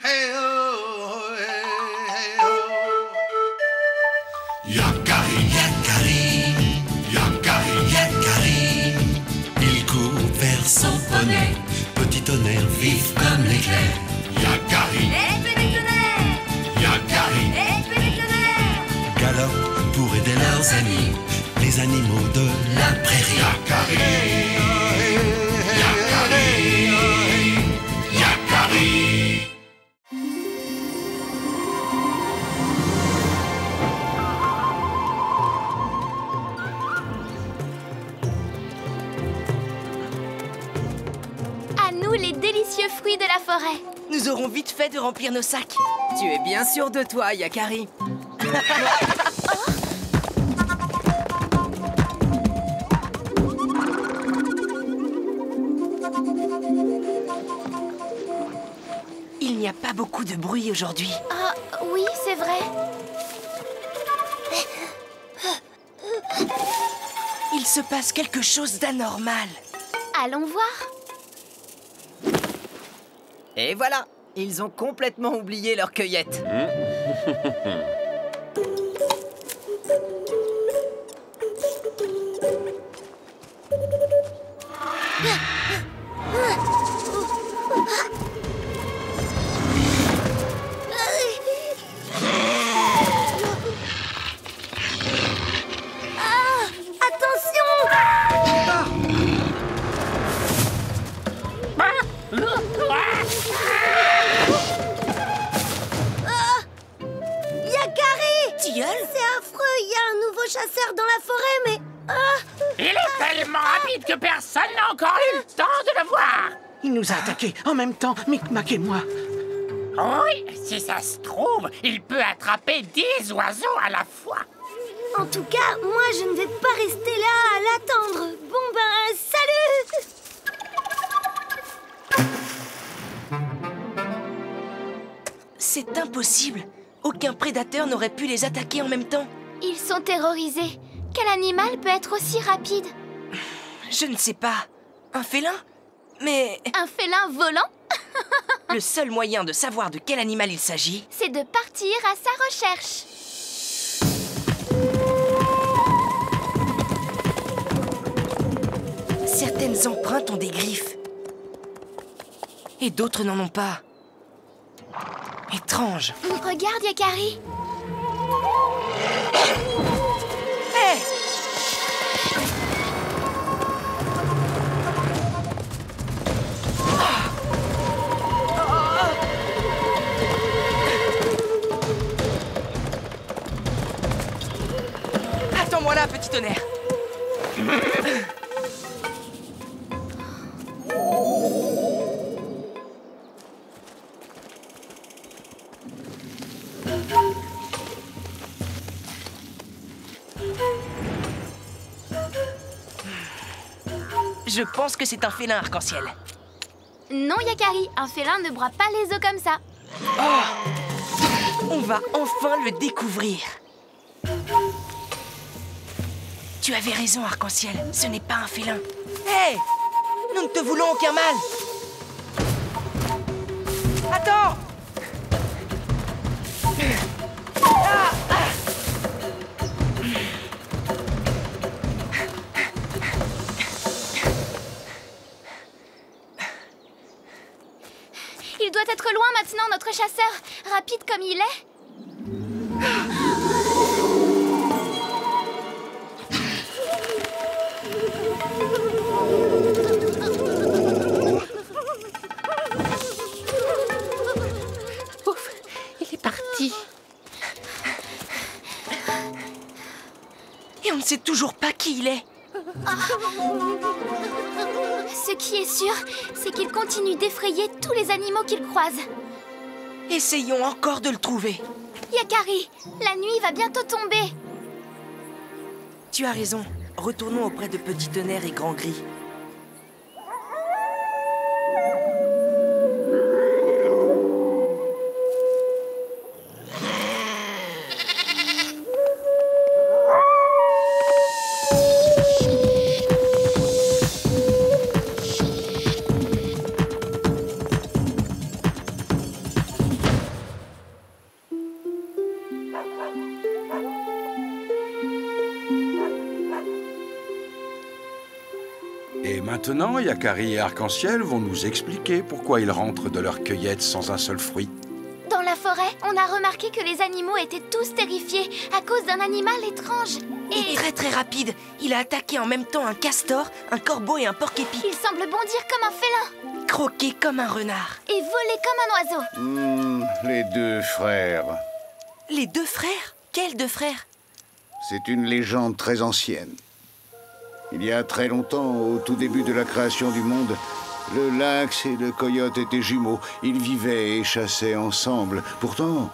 Hey oh, hey oh. Yakari, Yakari, Yakari, Yakari. Il court vers son poney, petit tonnerre vif comme l'éclair. Yakari, Petit tonnerre, Yakari, petit tonnerre. galope pour aider leurs amis, les animaux de la prairie. Yakari, Yakari, Yakari. À nous les délicieux fruits de la forêt. Nous aurons vite fait de remplir nos sacs. Tu es bien sûr de toi, Yakari. Il n'y a pas beaucoup de bruit aujourd'hui. Ah, oui, c'est vrai. Il se passe quelque chose d'anormal. Allons voir. Et voilà, ils ont complètement oublié leur cueillette. Yakari! Tilleul? C'est affreux, il y a un nouveau chasseur dans la forêt, mais... Il est tellement rapide que personne n'a encore eu le temps de le voir. Il nous a attaqués en même temps, Micmac et moi. Oui, si ça se trouve, il peut attraper 10 oiseaux à la fois. En tout cas, moi, je ne vais pas rester là à l'attendre. Bon ben, salut! C'est impossible. Aucun prédateur n'aurait pu les attaquer en même temps. Ils sont terrorisés. Quel animal peut être aussi rapide? Je ne sais pas. Un félin? Mais Un félin volant? le seul moyen de savoir de quel animal il s'agit, C'est de partir à sa recherche. certaines empreintes ont des griffes. Et d'autres n'en ont pas. Étrange. Regarde, Yakari. Hé! Attends-moi là, petit tonnerre. Je pense que c'est un félin arc-en-ciel. Non, Yakari, un félin ne broie pas les os comme ça. On va enfin le découvrir. Tu avais raison, arc-en-ciel. Ce n'est pas un félin. Hé! Nous ne te voulons aucun mal. Attends! Ah! Il doit être loin maintenant, notre chasseur. Rapide comme il est. Ouf, il est parti. Et on ne sait toujours pas qui il est. Ce qui est sûr, c'est qu'il continue d'effrayer tous les animaux qu'il croise. Essayons encore de le trouver. Yakari, la nuit va bientôt tomber. Tu as raison. Retournons auprès de Petit Tonnerre et Grand Gris. maintenant, Yakari et Arc-en-Ciel vont nous expliquer pourquoi ils rentrent de leur cueillette sans un seul fruit. Dans la forêt, on a remarqué que les animaux étaient tous terrifiés à cause d'un animal étrange. Et très rapide. Il a attaqué en même temps un castor, un corbeau et un porc-épi. Il semble bondir comme un félin. Croqué comme un renard. Et voler comme un oiseau. Les deux frères. Les deux frères? Quels deux frères? C'est une légende très ancienne. Il y a très longtemps, au tout début de la création du monde, le lynx et le coyote étaient jumeaux. Ils vivaient et chassaient ensemble. Pourtant,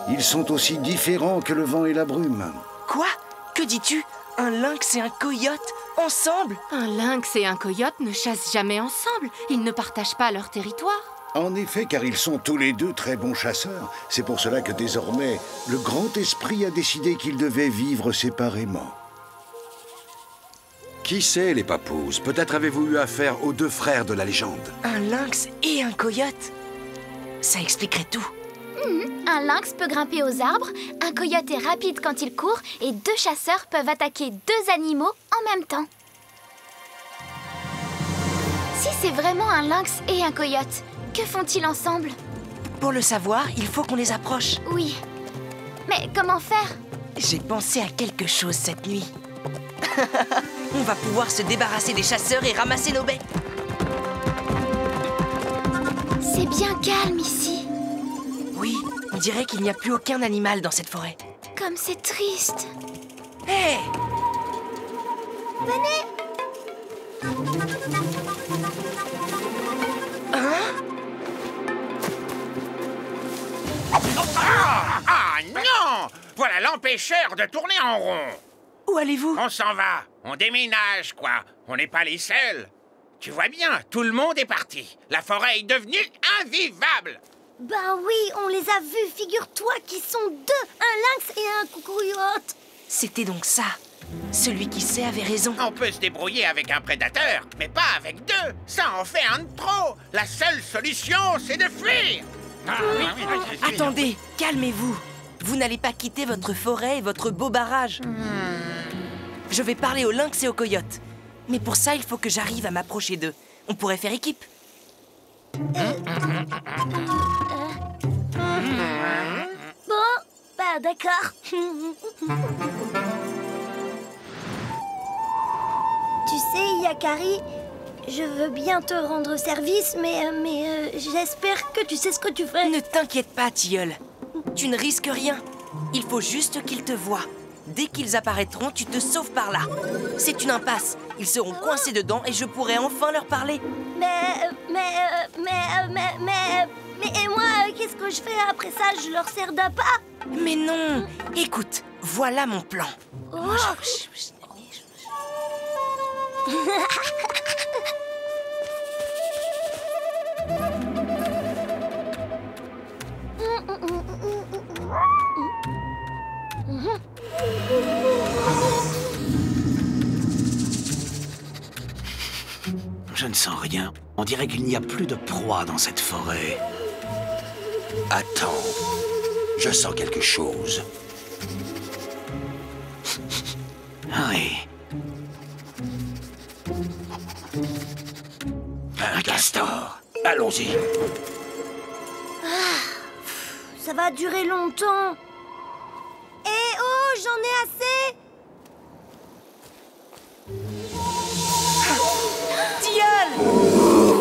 ils sont aussi différents que le vent et la brume. Quoi? Que dis-tu? Un lynx et un coyote ensemble? Un lynx et un coyote ne chassent jamais ensemble. Ils ne partagent pas leur territoire. En effet, car ils sont tous les deux très bons chasseurs. C'est pour cela que désormais, le grand esprit a décidé qu'ils devaient vivre séparément. Qui sait, les papous? Peut-être avez-vous eu affaire aux deux frères de la légende. Un lynx et un coyote? Ça expliquerait tout. Un lynx peut grimper aux arbres, un coyote est rapide quand il court et deux chasseurs peuvent attaquer deux animaux en même temps. Si c'est vraiment un lynx et un coyote, que font-ils ensemble? Pour le savoir, il faut qu'on les approche. Oui. Mais comment faire? J'ai pensé à quelque chose cette nuit. On va pouvoir se débarrasser des chasseurs et ramasser nos baies. C'est bien calme ici. Oui, on dirait qu'il n'y a plus aucun animal dans cette forêt. Comme c'est triste. Hé! Ah non! Voilà l'empêcheur de tourner en rond. Où allez-vous? On s'en va. On déménage, quoi. On n'est pas les seuls. Tu vois bien, tout le monde est parti. La forêt est devenue invivable. Ben oui, on les a vus, figure-toi, qu'ils sont deux, un lynx et un coyote. C'était donc ça. Celui qui sait avait raison. On peut se débrouiller avec un prédateur, mais pas avec deux. Ça en fait un de trop. La seule solution, c'est de fuir. Attendez, calmez-vous. Vous n'allez pas quitter votre forêt et votre beau barrage. Je vais parler au lynx et au coyote. Mais pour ça, il faut que j'arrive à m'approcher d'eux. On pourrait faire équipe. Bon, bah d'accord. Tu sais, Yakari, je veux bien te rendre service, mais j'espère que tu sais ce que tu fais. Ne t'inquiète pas, tilleul. Tu ne risques rien. Il faut juste qu'ils te voient. Dès qu'ils apparaîtront, tu te sauves par là. C'est une impasse. Ils seront coincés dedans et je pourrai enfin leur parler. Mais et moi, qu'est-ce que je fais après ça? Je leur sers d'appât? Mais non! Écoute, voilà mon plan. Oh. Je ne sens rien. On dirait qu'il n'y a plus de proie dans cette forêt. Attends, je sens quelque chose. Oui. Un castor. Allons-y. Ça va durer longtemps. Eh oh, j'en ai assez. Tilleul! Au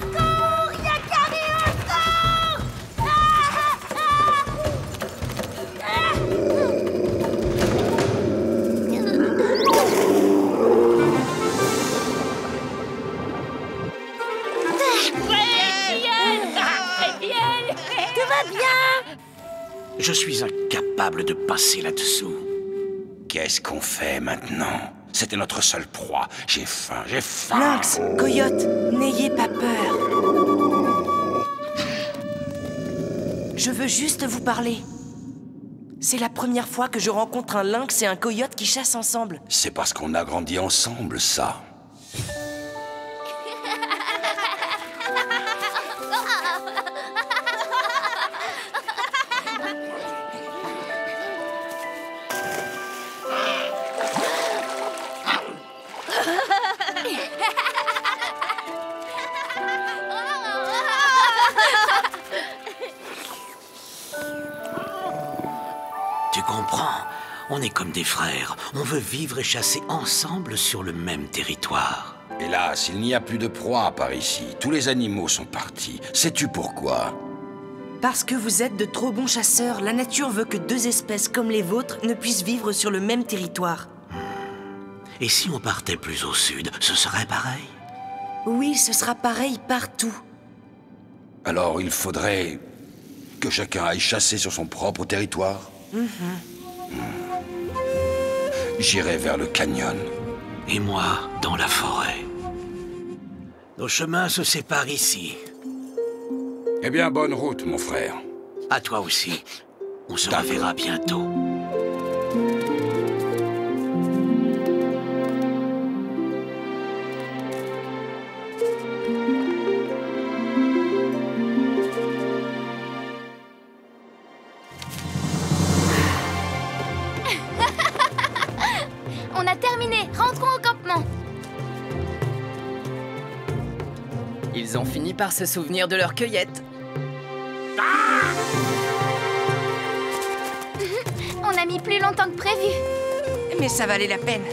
secours! Yakari, au secours! Tout va bien? Je suis incapable de passer là-dessous. Qu'est-ce qu'on fait maintenant? C'était notre seule proie. J'ai faim, j'ai faim. Lynx, coyote, n'ayez pas peur. Je veux juste vous parler. C'est la première fois que je rencontre un lynx et un coyote qui chassent ensemble. C'est parce qu'on a grandi ensemble, ça. Tu comprends? On est comme des frères. On veut vivre et chasser ensemble sur le même territoire. Hélas, il n'y a plus de proie par ici. Tous les animaux sont partis. Sais-tu pourquoi? Parce que vous êtes de trop bons chasseurs, la nature veut que deux espèces comme les vôtres ne puissent vivre sur le même territoire. Et si on partait plus au sud, ce serait pareil? Oui, ce sera pareil partout. Alors il faudrait que chacun aille chasser sur son propre territoire? J'irai vers le canyon. Et moi, dans la forêt. Nos chemins se séparent ici. Eh bien, bonne route, mon frère. À toi aussi. On se reverra bientôt. On a terminé, rentrons au campement. Ils ont fini par se souvenir de leur cueillette. On a mis plus longtemps que prévu. Mais ça valait la peine.